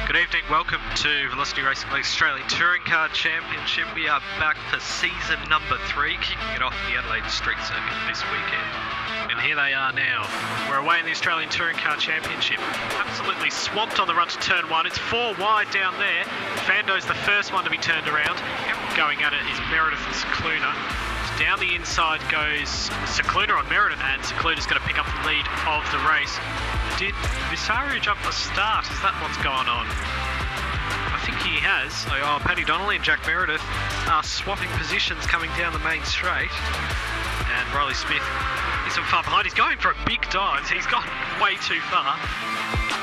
Good evening, welcome to Velocity Racing League Australian Touring Car Championship. We are back for season number 3, kicking it off the Adelaide Street Circuit this weekend. And here they are now. We're away in the Australian Touring Car Championship. Absolutely swamped on the run to turn 1. It's 4 wide down there. Fando's the first one to be turned around. Going at it is Meredith and Cicluna. Down the inside goes Cicluna on Meredith, and Cicluna's going to pick up the lead of the race. Did Visario jump the start? Is that what's going on? I think he has. Paddy Donnelly and Jack Meredith are swapping positions coming down the main straight. And Riley Smith is so far behind. He's going for a big dive. He's gone way too far.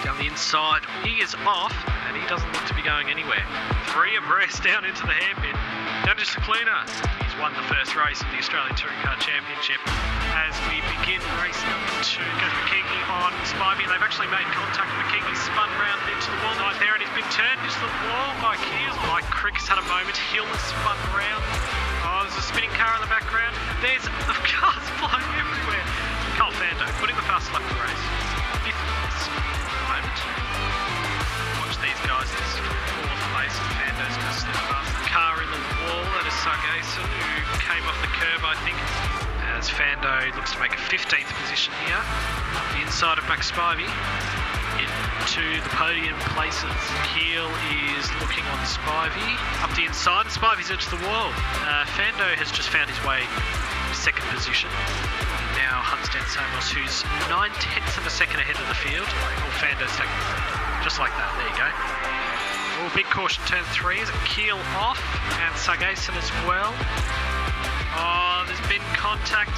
Down the inside, he is off, and he doesn't look to be going anywhere. 3 abreast down into the hairpin. Down to Cicluna. He's won the first race of the Australian Touring Car Championship. As we begin race number 2, goes McKeagley on Spivey. They've actually made contact. McKeagley spun round into the wall right there, and he's been turned into the wall by Kears. Mike Crick has had a moment. Hill has spun round. Oh, there's a spinning car in the background. There's cars flying everywhere. Cole Fando putting the fast lap to race. 5th place at the moment. Watch these guys. This 4th place. Fando's going to slip past the car in the wall. That is Sargason, who came off the curb, I think. As Fando looks to make a 15th position here. The inside of Max Spivey into the podium places. Keel is looking on Spivey. Up the inside, and Spivey's into the wall. Fando has just found his way to 2nd position. Now Huntsden Samos, who's 9/10 of a second ahead of the field. Fando's taking the lead. Just like that, there you go. Oh, big caution, turn 3. Is it Keel off? And Sargason as well. Oh, there's been contact.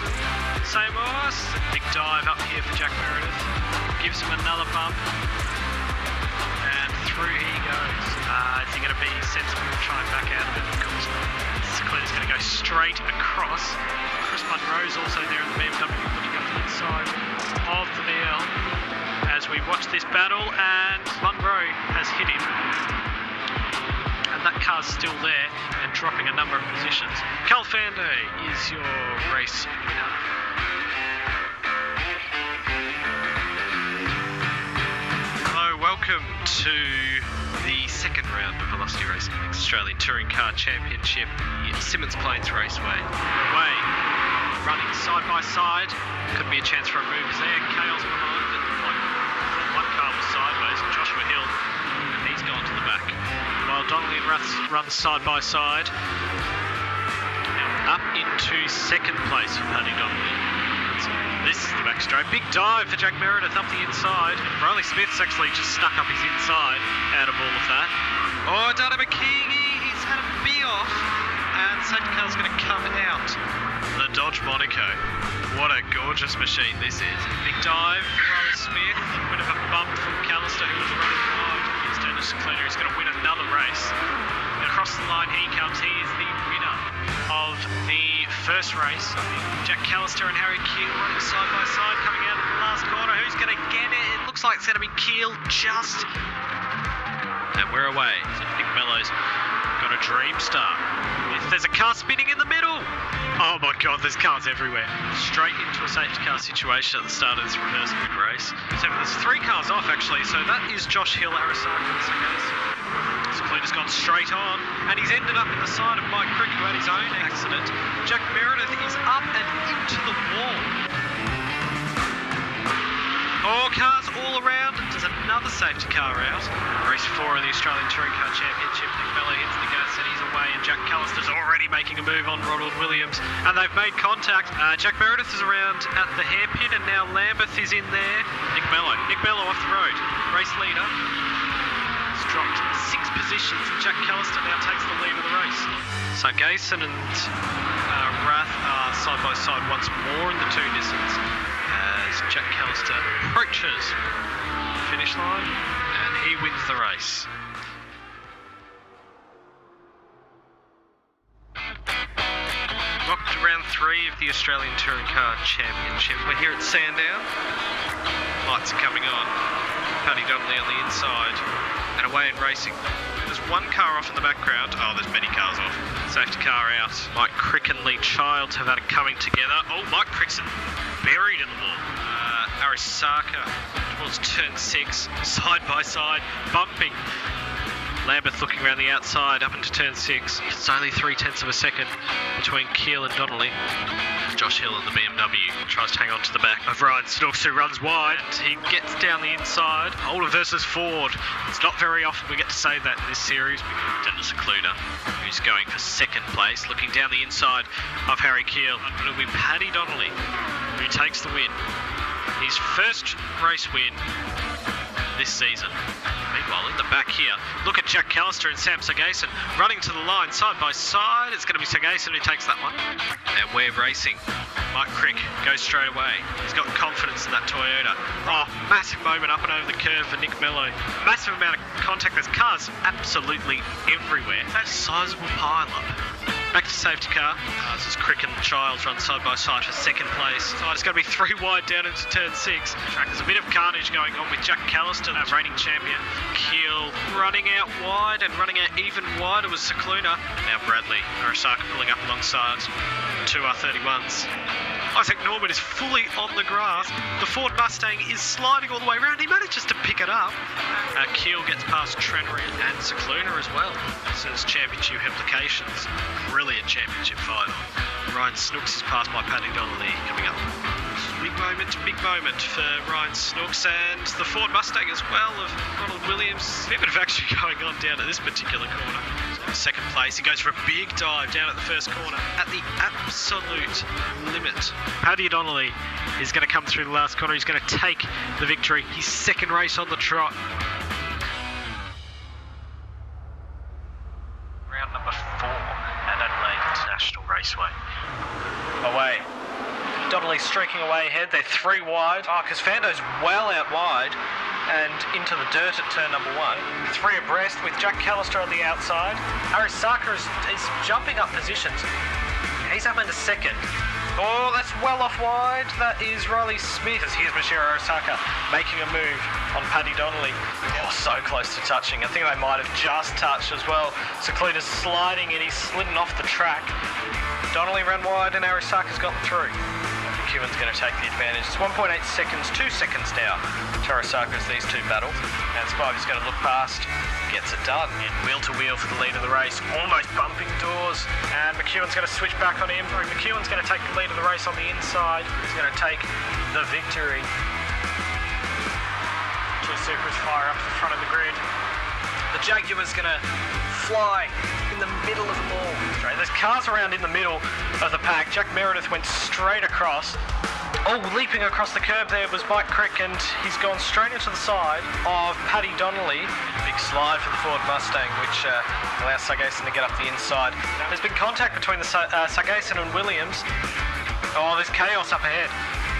Samos. Big dive up here for Jack Meredith. Gives him another bump. And through he goes. Is he going to be sensible and try and back out of it? Of course not. Cicluna's going to go straight across. Chris Munro's also there in the BMW, looking up the inside of the BL. As we watch this battle, and Munro has hit him. And that car's still there and dropping a number of positions. Cal Fando is your race winner. Hello, welcome to the second round of Velocity Racing League's Australian Touring Car Championship at Symonds Plains Raceway. Away, running side by side. Could be a chance for a move there. Kale's behind, but one car was sideways. Joshua Hill, and he's gone to the back. While Donnelly and Russ run side by side. Now up into 2nd place for Paddy Donnelly. So this is the back straight. Big dive for Jack Meredith up the inside. Riley Smith's actually just stuck up his inside out of all of that. Oh, Dana McKeagley, he's had a bee off. And safety car's going to come out. The Dodge Monaco. What a gorgeous machine this is. Big dive for Riley Smith. A bit of a bump from Callister, who was running wide. Here's Dennis Cicluna, who's going to win another race. And across the line he comes. He is the winner of the first race. Jack Callister and Harry Keel running side by side, coming out of the last corner. Who's going to get it? It looks like it's going to be Keel just. And we're away. So Nick Mello's got a dream start. There's a car spinning in the middle. Oh my God, there's cars everywhere. Straight into a safety car situation at the start of this reverse grid race. So there's 3 cars off actually, so that is Josh Hill, Arasaka, and Sargason. Cicluna's gone straight on, and he's ended up in the side of Mike Crick, who had his own accident. Jack Meredith is up and into the wall. Oh, cars all around. There's another safety car out. Race 4 of the Australian Touring Car Championship. Nick Mello hits the gas and he's away, and Jack Callister's already making a move on Ronald Williams. And they've made contact. Jack Meredith is around at the hairpin, and now Lambeth is in there. Nick Mello off the road. Race leader. It's dropped 6 positions, and Jack Callister now takes the lead of the race. Sargason and Rath are side by side once more in the 2 distance. Jack Callister approaches the finish line, and he wins the race. Welcome to round 3 of the Australian Touring Car Championship. We're here at Sandown. Lights are coming on. Paddy Donnelly on the inside, and away in racing. There's 1 car off in the background. Oh, there's many cars off. Safety car out. Mike Crick and Lee Childs have had it coming together. Oh, Mike Crick's buried in the wall. Arasaka towards turn 6, side by side, bumping Lambeth looking around the outside up into turn 6. It's only 0.3 of a second between Keel and Donnelly. Josh Hill in the BMW tries to hang on to the back of Ryan Snooks, who runs wide. He gets down the inside. Holder versus Ford. It's not very often we get to say that in this series. Dennis Secluda, who's going for second place, looking down the inside of Harry Keel. But it'll be Paddy Donnelly who takes the win. His first race win this season. Meanwhile, in the back here, look at Jack Callister and Sam Sargason running to the line side by side. It's going to be Sargason who takes that one. And we're racing. Mike Crick goes straight away. He's got confidence in that Toyota. Oh, massive moment up and over the curve for Nick Mello. Massive amount of contact. There's cars absolutely everywhere. That's a sizable pile-up. Back to safety car. This is Crick and Childs run side by side for second place. It's going to be 3 wide down into turn 6. There's a bit of carnage going on with Jack Callister, that reigning champion. Keel running out wide, and running out even wider was Secluna. Now Bradley, Arasaka pulling up alongside 2 R31s. Isaac Norman is fully on the grass. The Ford Mustang is sliding all the way around. He manages to pick it up. Keel gets past Trannery and Secluna as well. This is championship implications. Brilliant championship final. Ryan Snooks is passed by Paddy Donnelly coming up. Big moment for Ryan Snooks and the Ford Mustang as well of Ronald Williams. A bit of action going on down at this particular corner. So second place, he goes for a big dive down at the first corner at the absolute limit. Paddy Donnelly is going to come through the last corner. He's going to take the victory. His second race on the trot. Round number 4 at Adelaide International Raceway. Away. Donnelly streaking away ahead. They're 3 wide. Because Fando's well out wide and into the dirt at turn number 1. 3 abreast with Jack Callister on the outside. Arasaka is jumping up positions. He's up into second. Oh, that's well off wide. That is Riley Smith. Here's Mashiro Arasaka making a move on Paddy Donnelly. Oh, so close to touching. I think they might have just touched as well. Secluda's sliding and he's slidden off the track. Donnelly ran wide and Arasaka's gotten through. McEwen's going to take the advantage. It's 1.8 seconds, 2 seconds now. Arasaka as these 2 battle. And Spivey's going to look past. Gets it done. And wheel to wheel for the lead of the race. Almost bumping doors. And McEwen's going to switch back on him. McEwen's going to take the lead of the race on the inside. He's going to take the victory. 2 Supras fire up the front of the grid. The Jaguar's going to fly in the middle of them all. There's cars around in the middle of the pack. Jack Meredith went straight across. Oh, leaping across the curb there was Mike Crick, and he's gone straight into the side of Paddy Donnelly. Big slide for the Ford Mustang, which allows Sargason to get up the inside. There's been contact between the Sargason and Williams. Oh, there's chaos up ahead.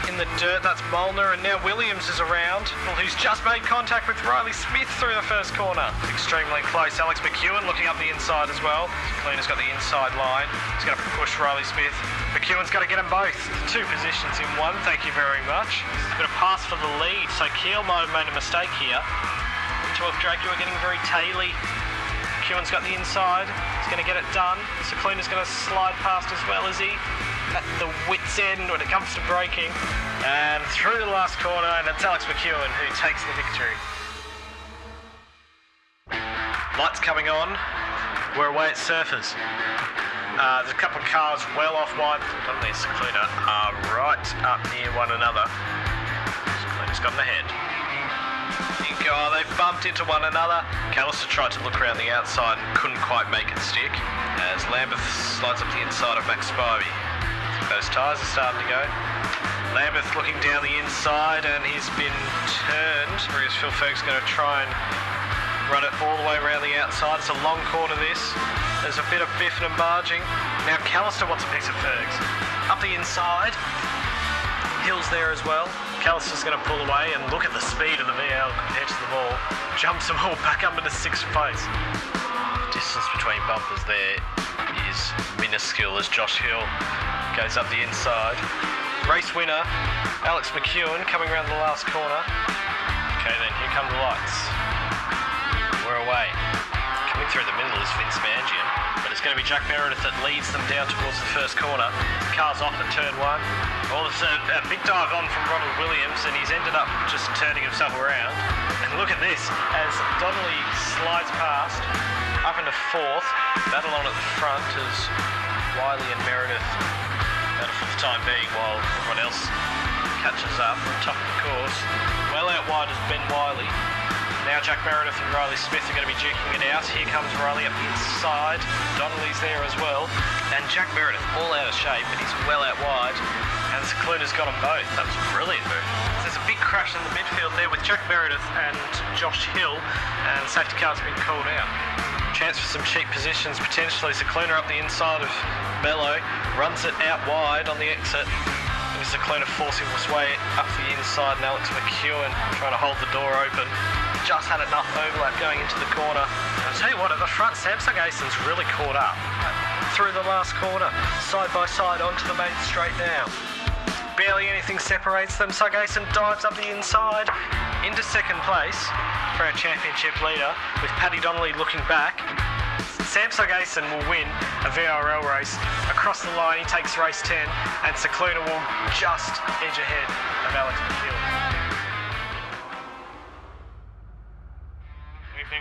In the dirt, that's Molnar, and now Williams is around. Well, who's just made contact with Riley Smith through the first corner. Extremely close. Alex McEwen looking up the inside as well. Cleaner's got the inside line. He's going to push Riley Smith. McEwen's got to get them both. 2 positions in 1, thank you very much. He's got a pass for the lead, so Keel might have made a mistake here. 12 Jaguar getting very taily. McEwen's got the inside. He's going to get it done. Secluna's going to slide past as well, is he? At the wit's end when it comes to braking. And through the last corner, and it's Alex McEwen who takes the victory. Lights coming on. We're away at Surfers. There's a couple of cars well off wide. Donnelly and Secluda are right up near one another. Secluda's got in the head. Oh, they bumped into one another. Callister tried to look around the outside and couldn't quite make it stick as Lambeth slides up the inside of Max Spivey. Those tyres are starting to go. Lambeth looking down the inside and he's been turned, whereas Phil Ferg's going to try and run it all the way around the outside. It's a long corner this. There's a bit of biffing and barging. Now Callister wants a piece of Ferg's. Up the inside. Hill's there as well. Callister's going to pull away and look at the speed of the VL compared to the ball. Jumps them all back up into 6th place. The distance between bumpers there is minuscule as Josh Hill goes up the inside. Race winner, Alex McEwen coming around the last corner. Okay then, here come the lights. We're away. Coming through the middle is Vince Mangian, but it's going to be Jack Meredith that leads them down towards the first corner. Car's off at turn 1. Well, there's a big dive on from Ronald Williams, and he's ended up just turning himself around. And look at this, as Donnelly slides past, up into fourth, battle on at the front as Wiley and Meredith battle for the time being while everyone else catches up, top of the course. Well out wide is Ben Wiley. Now Jack Meredith and Riley Smith are going to be duking it out. Here comes Riley up the inside. Donnelly's there as well. And Jack Meredith all out of shape, but he's well out wide. And Secluna's got them both. That was a brilliant move. There's a big crash in the midfield there with Jack Meredith and Josh Hill, and the safety car's been called out. Chance for some cheap positions potentially. Secluna up the inside of Mello, runs it out wide on the exit. And Secluna forcing his way up the inside, and Alex McEwen trying to hold the door open. Just had enough overlap going into the corner. I'll tell you what, at the front, Samsung Asen's really caught up. Through the last corner, side by side onto the main straight now. Barely anything separates them. Sagason dives up the inside into second place for our championship leader, with Paddy Donnelly looking back. Sam Sagason will win a VRL race. Across the line, he takes race 10, and Secluna will just edge ahead of Alex McEwen.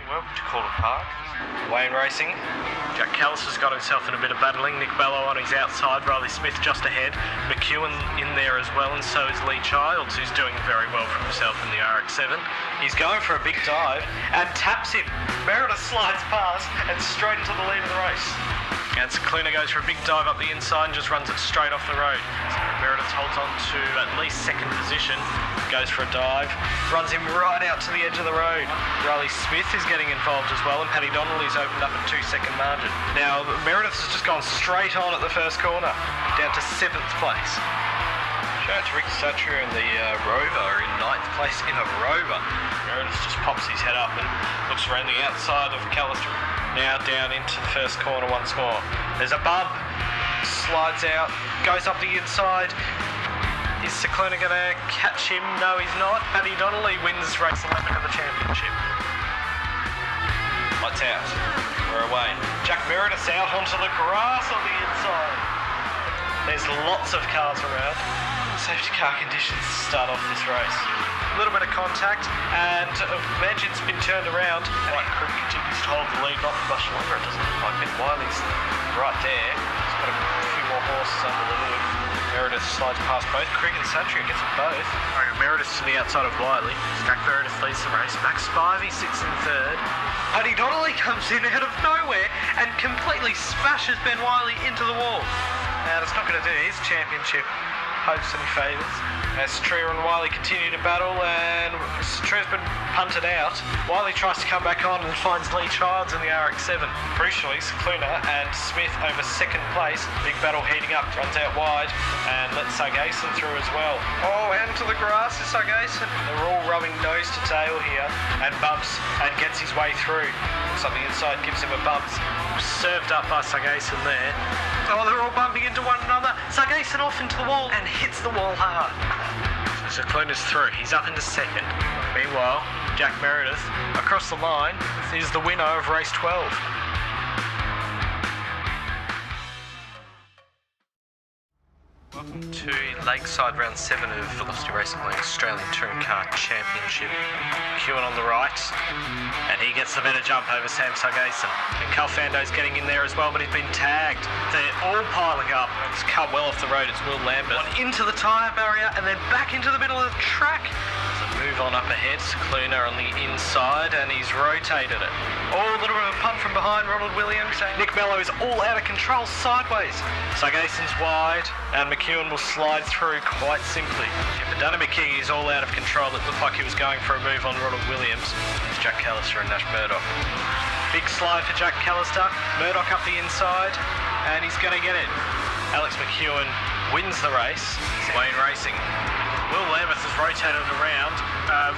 Welcome to Calder Park. Wayne Racing. Jack Callister's got himself in a bit of battling. Nick Bello on his outside. Riley Smith just ahead. McEwen in there as well, and so is Lee Childs, who's doing very well for himself in the RX-7. He's going for a big dive and taps him. Meredith slides past and straight into the lead of the race. And Secluna goes for a big dive up the inside and just runs it straight off the road. So Meredith holds on to at least second position, goes for a dive, runs him right out to the edge of the road. Riley Smith is getting involved as well, and Paddy Donnelly's opened up a 2-second margin. Now, Meredith has just gone straight on at the first corner, down to 7th place. Shout out to Rick Satcher and the Rover in 9th place in a Rover. Meredith just pops his head up and looks around the outside of Callister. Now down into the first corner once more. There's a bump, slides out, goes up the inside. Is Secluna going to catch him? No, he's not. Paddy Donnelly wins race 11 of the championship. Lights out. We're away. Jack Meredith's out onto the grass on the inside. There's lots of cars around. Safety car conditions start off this race. A little bit of contact, and Magic's been turned around. White Creek continues to hold the lead, not much longer. It doesn't look like Ben Wiley's right there. He's got a few more horses under the hood. Meredith slides past both. Crick and Satria gets them both. Meredith's to the outside of Wiley. Jack Meredith leads the race. Max Spivey sits in third. Paddy Donnelly comes in out of nowhere and completely smashes Ben Wiley into the wall. Now, that's not going to do his championship hopes any favours. As Trier and Wiley continue to battle, and Trier's been punted out. Wiley tries to come back on and finds Lee Childs in the RX-7. Crucially, Secluna and Smith over second place. Big battle heating up, runs out wide and lets Sargason through as well. Oh, and to the grass is Sargason. They're all rubbing nose to tail here, and bumps and gets his way through. Looks like the inside gives him a bump. Served up by Sargason there. Oh, they're all bumping into one another. Sargason off into the wall and hits the wall hard. So Secluna's through. He's up into second. Meanwhile, Jack Meredith across the line is the winner of race 12. Welcome to Lakeside round 7 of Velocity Racing League Australian Touring Car Championship. McEwen on the right, and he gets the better jump over Sam Sargason. And Carl Fando's getting in there as well, but he's been tagged. They're all piling up. It's cut well off the road. It's Will Lambert. Into the tyre barrier and then back into the middle of the track. So move on up ahead. Secluna on the inside, and he's rotated it. Oh, a little bit of a pump from behind Ronald Williams. Nick Mello is all out of control sideways. Sargason's wide, and McEwen will slide through quite simply. But McKee is all out of control. It looked like he was going for a move on Ronald Williams. It's Jack Callister and Nash Murdoch. Big slide for Jack Callister. Murdoch up the inside, and he's going to get it. Alex McEwen wins the race. Wayne Racing. Will Lambert has rotated around.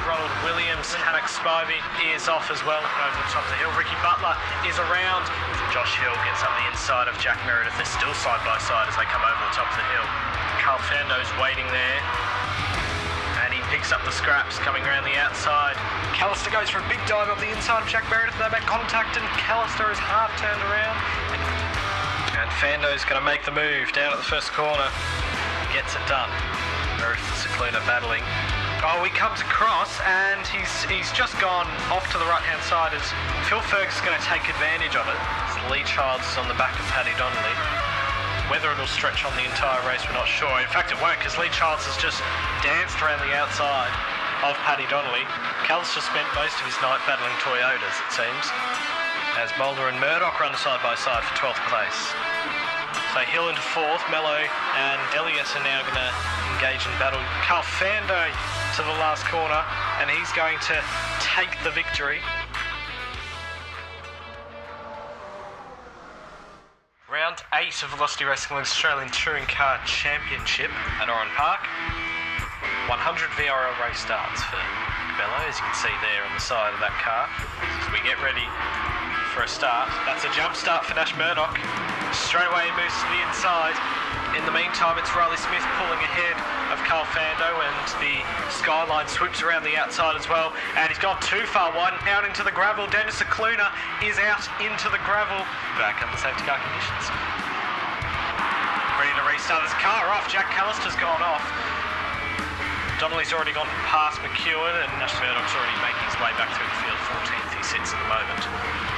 Ronald Williams, Max Spivey is off as well over the top of the hill. Ricky Butler is around. Josh Hill gets up the inside of Jack Meredith. They're still side by side as they come over the top of the hill. Carl Fando's waiting there, and he picks up the scraps coming around the outside. Callister goes for a big dive up the inside of Jack Meredith. They make contact, and Callister is half turned around. And Fando's going to make the move down at the first corner. Gets it done. Meredith and Secluna battling. Oh, he comes across and he's just gone off to the right-hand side as Phil Fergus is going to take advantage of it. Lee Childs is on the back of Paddy Donnelly. Whether it'll stretch on the entire race, we're not sure. In fact, it won't, because Lee Childs has just danced around the outside of Paddy Donnelly. Callister spent most of his night battling Toyotas, it seems, as Boulder and Murdoch run side by side for 12th place. So Hill into 4th, Mello and Elliott are now going to engage in battle. Carl Fando to the last corner, and he's going to take the victory. Round 8 of Velocity Racing League Australian Touring Car Championship at Oran Park. 100 VRL race starts for Bello, as you can see there on the side of that car. As we get ready for a start. That's a jump start for Nash Murdoch. Straight away he moves to the inside. In the meantime, it's Riley Smith pulling ahead of Carl Fando, and the Skyline swoops around the outside as well. And he's gone too far wide, out into the gravel. Dennis Acluna is out into the gravel. Back under safety car conditions. Ready to restart his car off. Jack Callister's gone off. Donnelly's already gone past McEwen, and Nash Murdoch's already making his way back through the field. 14th he sits at the moment.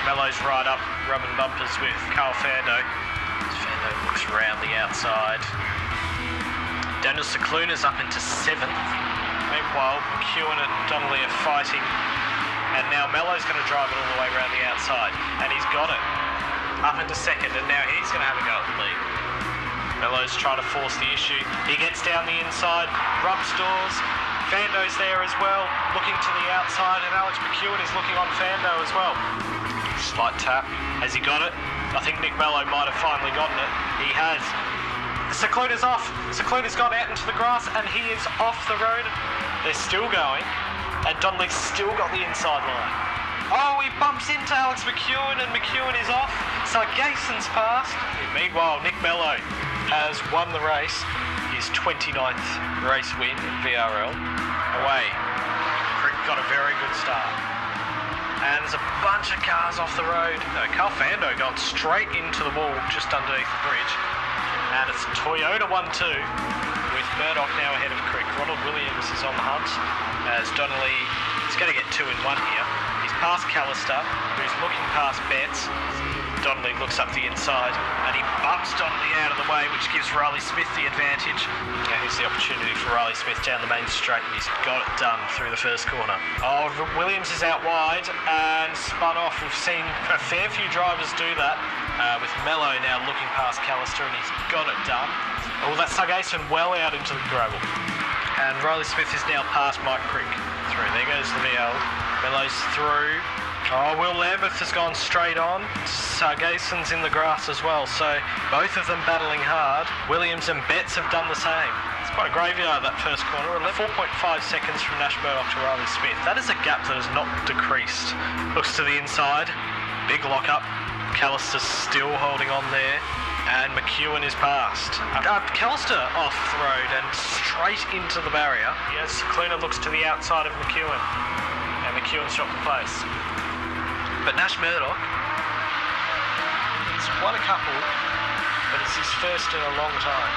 Mello's right up, rubbing bumpers with Carl Fando. Fando looks around the outside. Daniel Cicluna's up into 7th. Meanwhile, McEwen and Donnelly are fighting, and now Mello's going to drive it all the way around the outside, and he's got it. Up into 2nd, and now he's going to have a go at the lead. Mello's trying to force the issue. He gets down the inside, rubs doors. Fando's there as well, looking to the outside, and Alex McEwen is looking on Fando as well. Slight tap. Has he got it? I think Nick Mello might have finally gotten it. He has. Cicluna's off. Cicluna's gone out into the grass, and he is off the road. They're still going, and Donnelly's still got the inside line. Oh, he bumps into Alex McEwen, and McEwen is off. So Gason's passed. Meanwhile, Nick Mello has won the race. His 29th race win in VRL. Away. Crick got a very good start. And there's a bunch of cars off the road. No, Carl Fando gone straight into the wall just underneath the bridge. And it's Toyota 1-2 with Murdoch now ahead of Crick. Ronald Williams is on the hunt as Donnelly is going to get 2 in 1 here. He's past Callister, who's looking past Betts. Donnelly looks up the inside, and he bumps Donnelly out of the way, which gives Riley Smith the advantage. Now here's the opportunity for Riley Smith down the main straight, and he's got it done through the first corner. Oh, Williams is out wide and spun off. We've seen a fair few drivers do that, with Mello now looking past Callister, and he's got it done. Oh, that's Sargason well out into the gravel. And Riley Smith is now past Mike Crick. Through. There goes the VL. Mello's through. Oh, Will Lambeth has gone straight on. Sargason's in the grass as well, so both of them battling hard. Williams and Betts have done the same. It's quite a graveyard, that first corner. 4.5 seconds from Nash Murdoch to Riley Smith. That is a gap that has not decreased. Looks to the inside. Big lock-up. Callister's still holding on there. And McEwen is past. Callister off the road and straight into the barrier. Yes, Cluna looks to the outside of McEwen. And McEwen's dropped the place. But Nash Murdoch, he's won a couple, but it's his first in a long time.